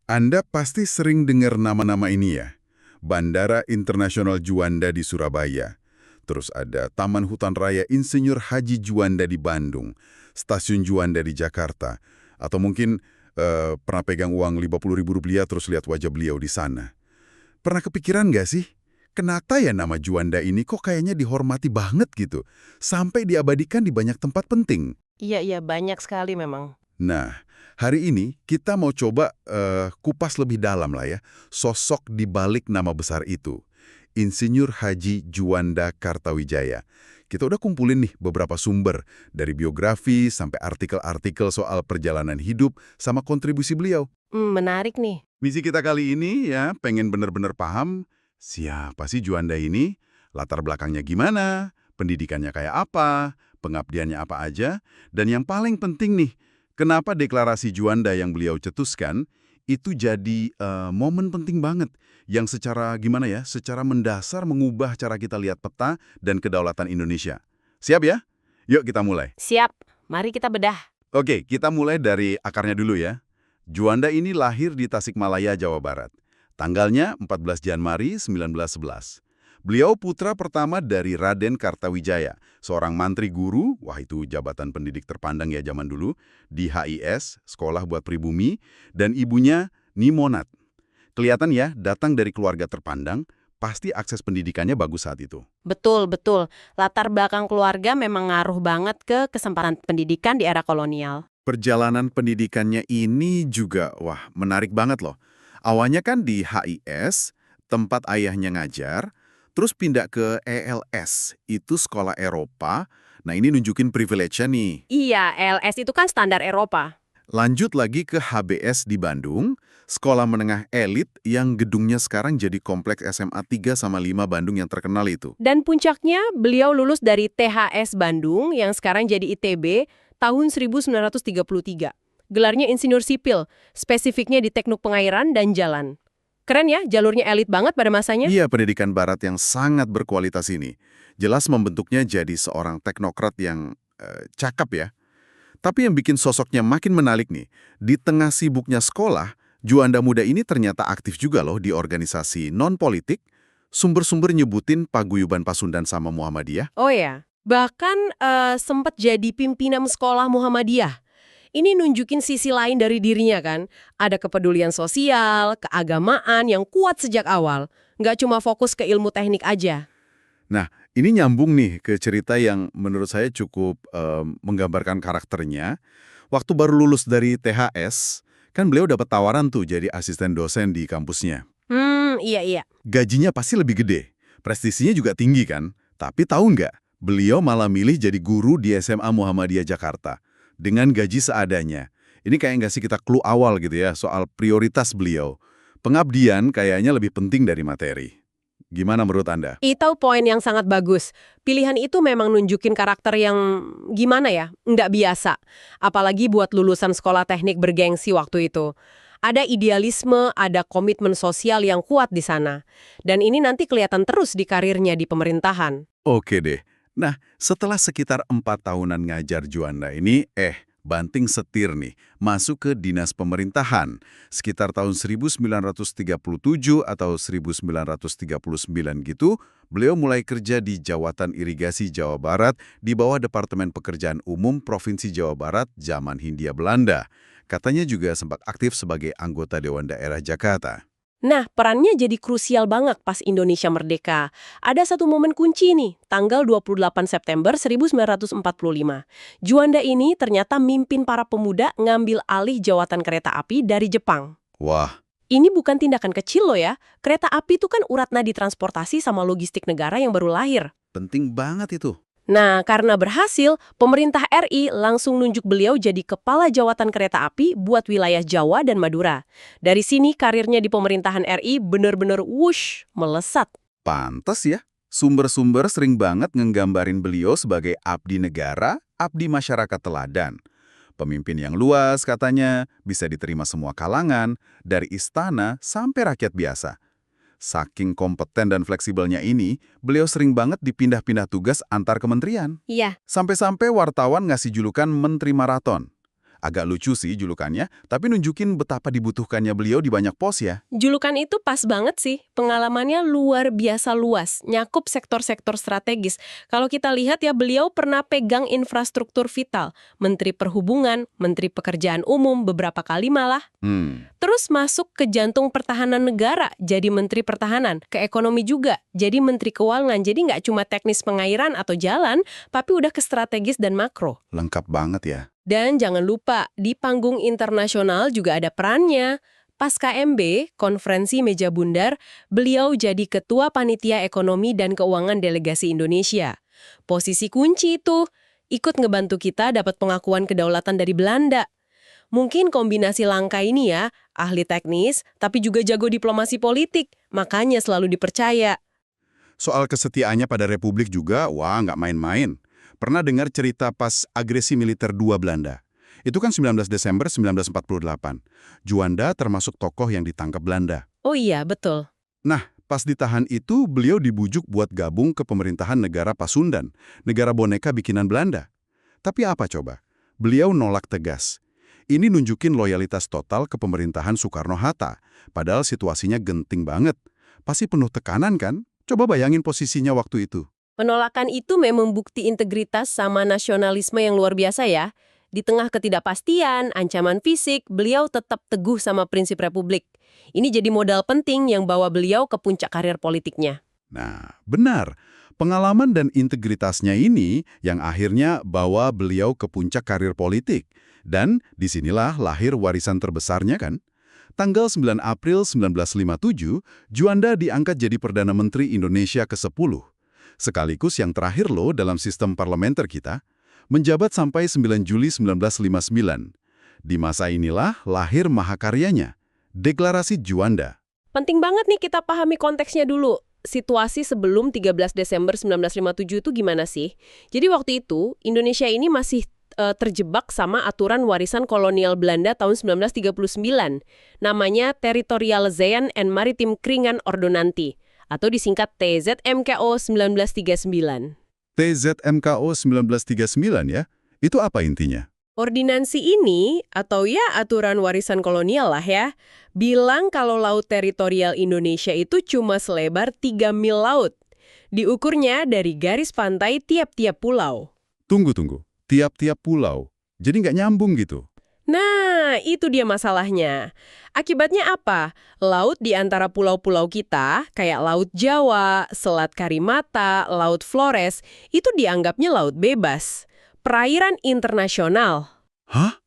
Anda pasti sering dengar nama-nama ini ya. Bandara Internasional Juanda di Surabaya. Terus ada Taman Hutan Raya Insinyur Haji Juanda di Bandung. Stasiun Juanda di Jakarta. Atau mungkin pernah pegang uang Rp50.000 terus lihat wajah beliau di sana. Pernah kepikiran nggak sih? Kenapa ya nama Juanda ini kok kayaknya dihormati banget gitu? Sampai diabadikan di banyak tempat penting. Iya, iya, banyak sekali memang. Nah, hari ini kita mau coba kupas lebih dalam lah ya, sosok di balik nama besar itu. Insinyur Haji Juanda Kartawijaya. Kita udah kumpulin nih beberapa sumber, dari biografi sampai artikel-artikel soal perjalanan hidup sama kontribusi beliau. Menarik nih. Misi kita kali ini ya, pengen bener-bener paham siapa sih Juanda ini, latar belakangnya gimana, pendidikannya kayak apa, pengabdiannya apa aja, dan yang paling penting nih, kenapa deklarasi Juanda yang beliau cetuskan itu jadi momen penting banget yang secara gimana ya, secara mendasar mengubah cara kita lihat peta dan kedaulatan Indonesia. Siap ya? Yuk kita mulai. Siap, mari kita bedah. Oke, kita mulai dari akarnya dulu ya. Juanda ini lahir di Tasikmalaya, Jawa Barat. Tanggalnya 14 Januari 1911. Beliau putra pertama dari Raden Kartawijaya, seorang mantri guru, wah itu jabatan pendidik terpandang ya zaman dulu, di HIS, Sekolah Buat Pribumi, dan ibunya Nimonat. Kelihatan ya, datang dari keluarga terpandang, pasti akses pendidikannya bagus saat itu. Betul, betul. Latar belakang keluarga memang ngaruh banget ke kesempatan pendidikan di era kolonial. Perjalanan pendidikannya ini juga, wah, menarik banget loh. Awalnya kan di HIS, tempat ayahnya ngajar, terus pindah ke ELS, itu sekolah Eropa. Nah, ini nunjukin privilege-nya nih. Iya, LS itu kan standar Eropa. Lanjut lagi ke HBS di Bandung, sekolah menengah elit yang gedungnya sekarang jadi kompleks SMA 3 sama 5 Bandung yang terkenal itu. Dan puncaknya, beliau lulus dari THS Bandung yang sekarang jadi ITB tahun 1933. Gelarnya insinyur sipil, spesifiknya di teknik pengairan dan jalan. Keren ya, jalurnya elit banget pada masanya. Iya, pendidikan barat yang sangat berkualitas ini. Jelas membentuknya jadi seorang teknokrat yang cakep ya. Tapi yang bikin sosoknya makin menarik nih, di tengah sibuknya sekolah, Juanda muda ini ternyata aktif juga loh di organisasi non-politik. Sumber-sumber nyebutin Paguyuban Pasundan sama Muhammadiyah. Oh ya, bahkan sempat jadi pimpinan sekolah Muhammadiyah. Ini nunjukin sisi lain dari dirinya kan. Ada kepedulian sosial, keagamaan yang kuat sejak awal. Nggak cuma fokus ke ilmu teknik aja. Nah, ini nyambung nih ke cerita yang menurut saya cukup menggambarkan karakternya. Waktu baru lulus dari THS, kan beliau dapat tawaran tuh jadi asisten dosen di kampusnya. Iya, iya. Gajinya pasti lebih gede, prestisinya juga tinggi kan. Tapi tahu nggak, beliau malah milih jadi guru di SMA Muhammadiyah Jakarta. Dengan gaji seadanya. Ini kayak nggak sih kita clue awal gitu ya soal prioritas beliau. Pengabdian kayaknya lebih penting dari materi. Gimana menurut Anda? Itu poin yang sangat bagus. Pilihan itu memang nunjukin karakter yang gimana ya, nggak biasa. Apalagi buat lulusan sekolah teknik bergengsi waktu itu. Ada idealisme, ada komitmen sosial yang kuat di sana. Dan ini nanti kelihatan terus di karirnya di pemerintahan. Oke deh. Nah, setelah sekitar 4 tahunan ngajar Juanda ini, banting setir nih, masuk ke dinas pemerintahan. Sekitar tahun 1937 atau 1939 gitu, beliau mulai kerja di Jawatan Irigasi Jawa Barat di bawah Departemen Pekerjaan Umum Provinsi Jawa Barat zaman Hindia Belanda. Katanya juga sempat aktif sebagai anggota Dewan Daerah Jakarta. Nah, perannya jadi krusial banget pas Indonesia merdeka. Ada satu momen kunci nih, tanggal 28 September 1945. Juanda ini ternyata mimpin para pemuda ngambil alih jawatan kereta api dari Jepang. Wah, Ini bukan tindakan kecil loh ya. Kereta api itu kan urat nadi transportasi sama logistik negara yang baru lahir. penting banget itu. Nah, karena berhasil, pemerintah RI langsung nunjuk beliau jadi kepala jawatan kereta api buat wilayah Jawa dan Madura. Dari sini karirnya di pemerintahan RI bener-bener wush, melesat. Pantes ya, sumber-sumber sering banget nggambarin beliau sebagai abdi negara, abdi masyarakat teladan. Pemimpin yang luas katanya, bisa diterima semua kalangan, dari istana sampai rakyat biasa. Saking kompeten dan fleksibelnya ini, beliau sering banget dipindah-pindah tugas antar kementerian. Iya. Sampai-sampai wartawan ngasih julukan Menteri Maraton. Agak lucu sih julukannya, tapi nunjukin betapa dibutuhkannya beliau di banyak pos ya. Julukan itu pas banget sih. Pengalamannya luar biasa luas, nyakup sektor-sektor strategis. Kalau kita lihat ya, beliau pernah pegang infrastruktur vital, Menteri Perhubungan, Menteri Pekerjaan Umum, beberapa kali malah. Terus masuk ke jantung pertahanan negara, jadi Menteri Pertahanan, ke ekonomi juga, jadi Menteri Keuangan. Jadi nggak cuma teknis pengairan atau jalan, tapi udah ke strategis dan makro. Lengkap banget ya. Dan jangan lupa, di panggung internasional juga ada perannya. Pas KMB, Konferensi Meja Bundar, beliau jadi Ketua Panitia Ekonomi dan Keuangan Delegasi Indonesia. Posisi kunci itu, ikut ngebantu kita dapat pengakuan kedaulatan dari Belanda. Mungkin kombinasi langka ini ya, ahli teknis, tapi juga jago diplomasi politik, makanya selalu dipercaya. Soal kesetiaannya pada Republik juga, wah nggak main-main. Pernah dengar cerita pas agresi militer II Belanda? Itu kan 19 Desember 1948. Juanda termasuk tokoh yang ditangkap Belanda. Oh iya, betul. Nah, pas ditahan itu, beliau dibujuk buat gabung ke pemerintahan negara Pasundan, negara boneka bikinan Belanda. Tapi apa coba? Beliau nolak tegas. Ini nunjukin loyalitas total ke pemerintahan Soekarno-Hatta, padahal situasinya genting banget. Pasti penuh tekanan kan? Coba bayangin posisinya waktu itu. Penolakan itu memang bukti integritas sama nasionalisme yang luar biasa ya. Di tengah ketidakpastian, ancaman fisik, beliau tetap teguh sama prinsip republik. Ini jadi modal penting yang bawa beliau ke puncak karir politiknya. Nah, benar. Pengalaman dan integritasnya ini yang akhirnya bawa beliau ke puncak karir politik. Dan disinilah lahir warisan terbesarnya kan? Tanggal 9 April 1957, Juanda diangkat jadi Perdana Menteri Indonesia ke-10. Sekaligus yang terakhir loh dalam sistem parlementer kita, menjabat sampai 9 Juli 1959. Di masa inilah lahir mahakaryanya, Deklarasi Juanda. Penting banget nih kita pahami konteksnya dulu. Situasi sebelum 13 Desember 1957 itu gimana sih? Jadi waktu itu, Indonesia ini masih terjebak sama aturan warisan kolonial Belanda tahun 1939. Namanya Territorialisation and Maritime Kringan Ordonantie, atau disingkat TZMKO 1939. TZMKO 1939 ya? Itu apa intinya? Ordinansi ini, atau ya aturan warisan kolonial lah ya, bilang kalau laut teritorial Indonesia itu cuma selebar 3 mil laut. Diukurnya dari garis pantai tiap-tiap pulau. Tunggu. Tiap-tiap pulau. Jadi nggak nyambung gitu? Nah, itu dia masalahnya. Akibatnya apa? Laut di antara pulau-pulau kita, kayak Laut Jawa, Selat Karimata, Laut Flores, itu dianggapnya laut bebas. Perairan internasional. Hah?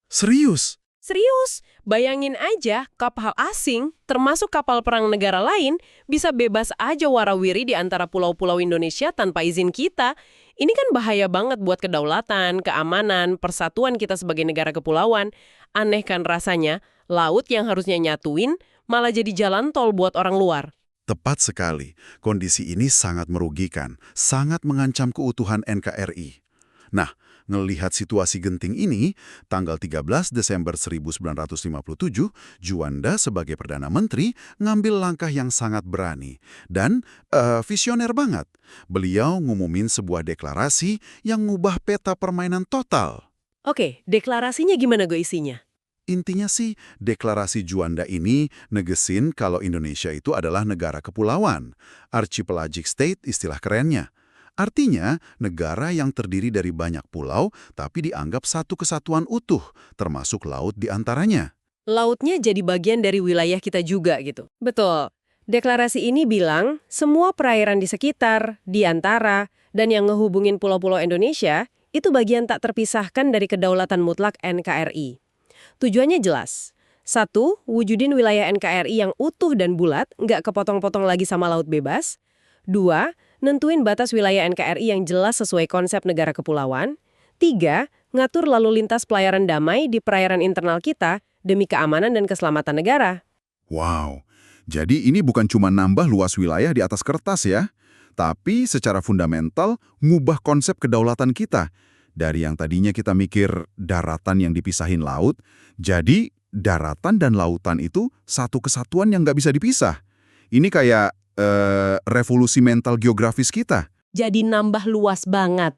Serius? Serius, bayangin aja kapal asing, termasuk kapal perang negara lain, bisa bebas aja warawiri di antara pulau-pulau Indonesia tanpa izin kita. Ini kan bahaya banget buat kedaulatan, keamanan, persatuan kita sebagai negara kepulauan. Aneh kan rasanya, laut yang harusnya nyatuin, malah jadi jalan tol buat orang luar. Tepat sekali. Kondisi ini sangat merugikan, sangat mengancam keutuhan NKRI. Nah, ngelihat situasi genting ini, tanggal 13 Desember 1957, Juanda sebagai Perdana Menteri ngambil langkah yang sangat berani dan visioner banget. Beliau ngumumin sebuah deklarasi yang ngubah peta permainan total. Oke, deklarasinya gimana gue isinya? Intinya sih, deklarasi Juanda ini negesin kalau Indonesia itu adalah negara kepulauan. Archipelagic state istilah kerennya. Artinya, negara yang terdiri dari banyak pulau, tapi dianggap satu kesatuan utuh, termasuk laut di antaranya. Lautnya jadi bagian dari wilayah kita juga gitu. Betul. Deklarasi ini bilang, semua perairan di sekitar, di antara, dan yang ngehubungin pulau-pulau Indonesia, itu bagian tak terpisahkan dari kedaulatan mutlak NKRI. Tujuannya jelas. 1. Wujudin wilayah NKRI yang utuh dan bulat, nggak kepotong-potong lagi sama laut bebas. 2. Nentuin batas wilayah NKRI yang jelas sesuai konsep negara kepulauan. 3. Ngatur lalu lintas pelayaran damai di perairan internal kita demi keamanan dan keselamatan negara. Wow, jadi ini bukan cuma nambah luas wilayah di atas kertas ya, tapi secara fundamental ngubah konsep kedaulatan kita. Dari yang tadinya kita mikir daratan yang dipisahin laut, jadi daratan dan lautan itu satu kesatuan yang nggak bisa dipisah. Ini kayak revolusi mental geografis kita. Jadi nambah luas banget.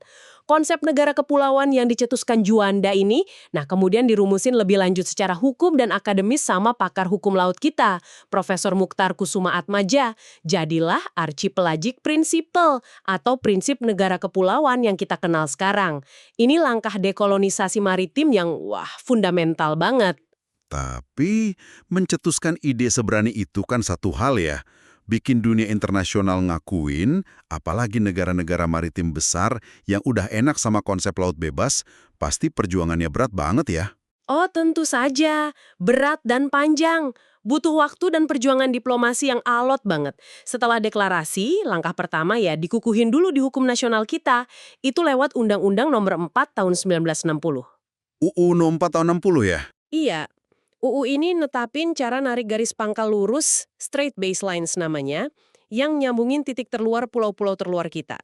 Konsep negara kepulauan yang dicetuskan Juanda ini, nah kemudian dirumusin lebih lanjut secara hukum dan akademis sama pakar hukum laut kita, Profesor Mukhtar Kusuma Atmaja. Jadilah Archipelagic Principle atau prinsip negara kepulauan yang kita kenal sekarang. Ini langkah dekolonisasi maritim yang fundamental banget. Tapi mencetuskan ide seberani itu kan satu hal ya. Bikin dunia internasional ngakuin, apalagi negara-negara maritim besar yang udah enak sama konsep laut bebas, pasti perjuangannya berat banget ya. Oh, tentu saja. Berat dan panjang. Butuh waktu dan perjuangan diplomasi yang alot banget. Setelah deklarasi, langkah pertama ya dikukuhin dulu di hukum nasional kita. Itu lewat Undang-Undang Nomor 4 Tahun 1960. UU No 4 tahun 60 ya? Iya. UU ini netapin cara narik garis pangkal lurus, straight baselines namanya, yang nyambungin titik terluar pulau-pulau terluar kita.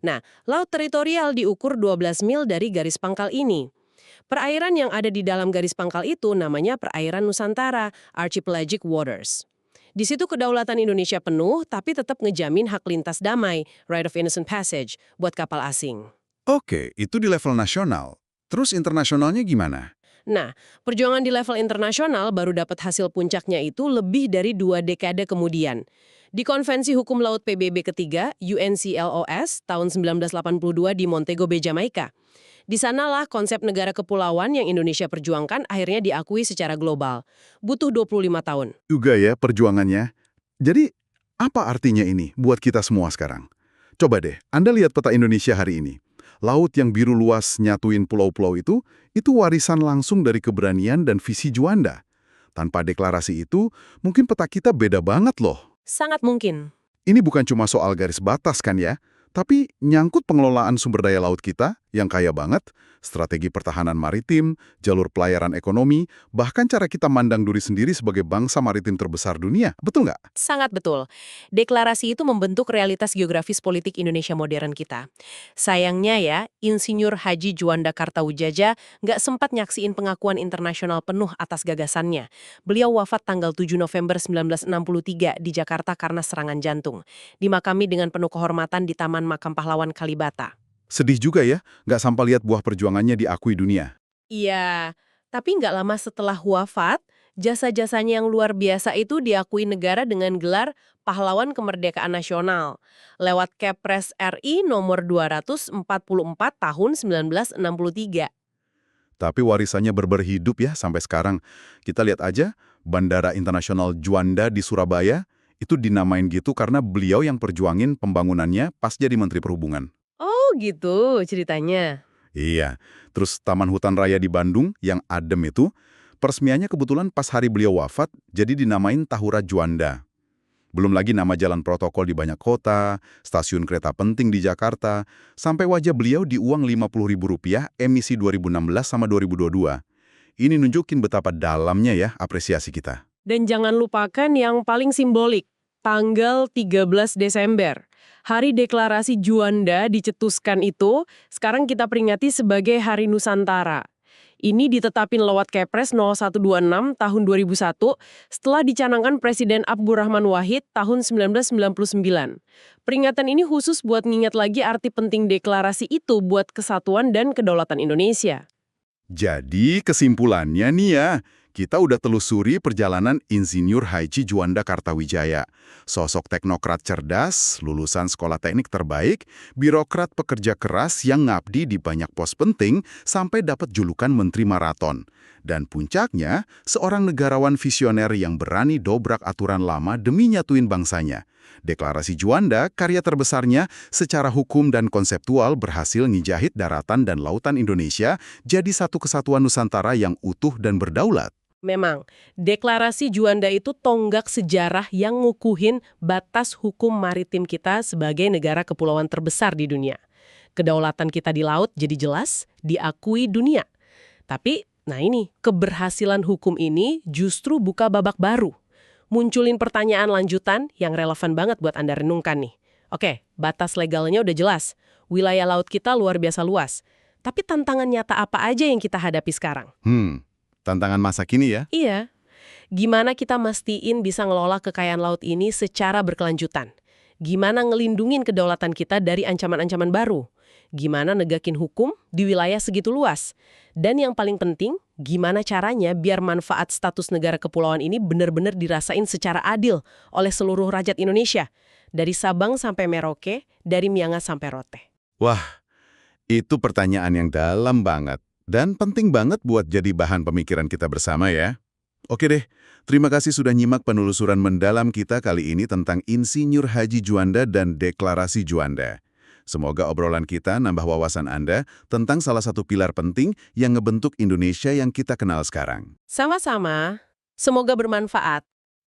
Nah, laut teritorial diukur 12 mil dari garis pangkal ini. Perairan yang ada di dalam garis pangkal itu namanya perairan Nusantara, Archipelagic Waters. Di situ kedaulatan Indonesia penuh, tapi tetap ngejamin hak lintas damai, right of innocent passage, buat kapal asing. Oke, itu di level nasional. Terus internasionalnya gimana? Nah, perjuangan di level internasional baru dapat hasil puncaknya itu lebih dari 2 dekade kemudian. Di Konvensi Hukum Laut PBB ketiga, UNCLOS, tahun 1982 di Montego Bay, Jamaika. Di sanalah konsep negara kepulauan yang Indonesia perjuangkan akhirnya diakui secara global. Butuh 25 tahun. Juga ya perjuangannya. Jadi, apa artinya ini buat kita semua sekarang? Coba deh, Anda lihat peta Indonesia hari ini. Laut yang biru luas nyatuin pulau-pulau itu warisan langsung dari keberanian dan visi Juanda. Tanpa deklarasi itu, mungkin peta kita beda banget loh. Sangat mungkin. Ini bukan cuma soal garis batas kan ya, tapi nyangkut pengelolaan sumber daya laut kita yang kaya banget, strategi pertahanan maritim, jalur pelayaran ekonomi, bahkan cara kita mandang diri sendiri sebagai bangsa maritim terbesar dunia. Betul nggak? Sangat betul. Deklarasi itu membentuk realitas geografis politik Indonesia modern kita. Sayangnya ya, Insinyur Haji Juanda Kartawijaya nggak sempat nyaksiin pengakuan internasional penuh atas gagasannya. Beliau wafat tanggal 7 November 1963 di Jakarta karena serangan jantung. Dimakami dengan penuh kehormatan di Taman Makam Pahlawan Kalibata. Sedih juga ya, nggak sampai lihat buah perjuangannya diakui dunia. Iya, tapi nggak lama setelah wafat, jasa-jasanya yang luar biasa itu diakui negara dengan gelar Pahlawan Kemerdekaan Nasional lewat Kepres RI nomor 244 tahun 1963. Tapi warisannya berhidup ya sampai sekarang. Kita lihat aja, Bandara Internasional Juanda di Surabaya, itu dinamain gitu karena beliau yang perjuangin pembangunannya pas jadi Menteri Perhubungan. Oh gitu ceritanya. Iya, terus Taman Hutan Raya di Bandung yang adem itu, peresmiannya kebetulan pas hari beliau wafat, jadi dinamain Tahura Juanda. Belum lagi nama jalan protokol di banyak kota, stasiun kereta penting di Jakarta, sampai wajah beliau di uang Rp50.000 emisi 2016 sama 2022. Ini nunjukin betapa dalamnya ya apresiasi kita. Dan jangan lupakan yang paling simbolik, tanggal 13 Desember. Hari Deklarasi Juanda dicetuskan itu, sekarang kita peringati sebagai Hari Nusantara. Ini ditetapin lewat Kepres 0126 tahun 2001 setelah dicanangkan Presiden Abdurrahman Wahid tahun 1999. Peringatan ini khusus buat ngingat lagi arti penting deklarasi itu buat kesatuan dan kedaulatan Indonesia. Jadi kesimpulannya nih ya, kita udah telusuri perjalanan Insinyur Haji Juanda Kartawijaya. Sosok teknokrat cerdas, lulusan sekolah teknik terbaik, birokrat pekerja keras yang ngabdi di banyak pos penting sampai dapat julukan Menteri Maraton. Dan puncaknya, seorang negarawan visioner yang berani dobrak aturan lama demi nyatuin bangsanya. Deklarasi Juanda, karya terbesarnya, secara hukum dan konseptual berhasil ngijahit daratan dan lautan Indonesia jadi satu kesatuan Nusantara yang utuh dan berdaulat. Memang, deklarasi Juanda itu tonggak sejarah yang ngukuhin batas hukum maritim kita sebagai negara kepulauan terbesar di dunia. Kedaulatan kita di laut jadi jelas, diakui dunia. Tapi, nah ini, keberhasilan hukum ini justru buka babak baru. Munculin pertanyaan lanjutan yang relevan banget buat Anda renungkan nih. Oke, batas legalnya udah jelas. Wilayah laut kita luar biasa luas. Tapi tantangan nyata apa aja yang kita hadapi sekarang? Tantangan masa kini ya? Iya. Gimana kita mastiin bisa ngelola kekayaan laut ini secara berkelanjutan? Gimana ngelindungin kedaulatan kita dari ancaman-ancaman baru? gimana negakin hukum di wilayah segitu luas. Dan yang paling penting, gimana caranya biar manfaat status negara kepulauan ini benar-benar dirasain secara adil oleh seluruh rakyat Indonesia. Dari Sabang sampai Merauke, dari Miangas sampai Rote. Wah, itu pertanyaan yang dalam banget. Dan penting banget buat jadi bahan pemikiran kita bersama ya. Oke deh, terima kasih sudah nyimak penelusuran mendalam kita kali ini tentang Insinyur Haji Juanda dan Deklarasi Juanda. Semoga obrolan kita nambah wawasan Anda tentang salah satu pilar penting yang ngebentuk Indonesia yang kita kenal sekarang. Sama-sama, semoga bermanfaat.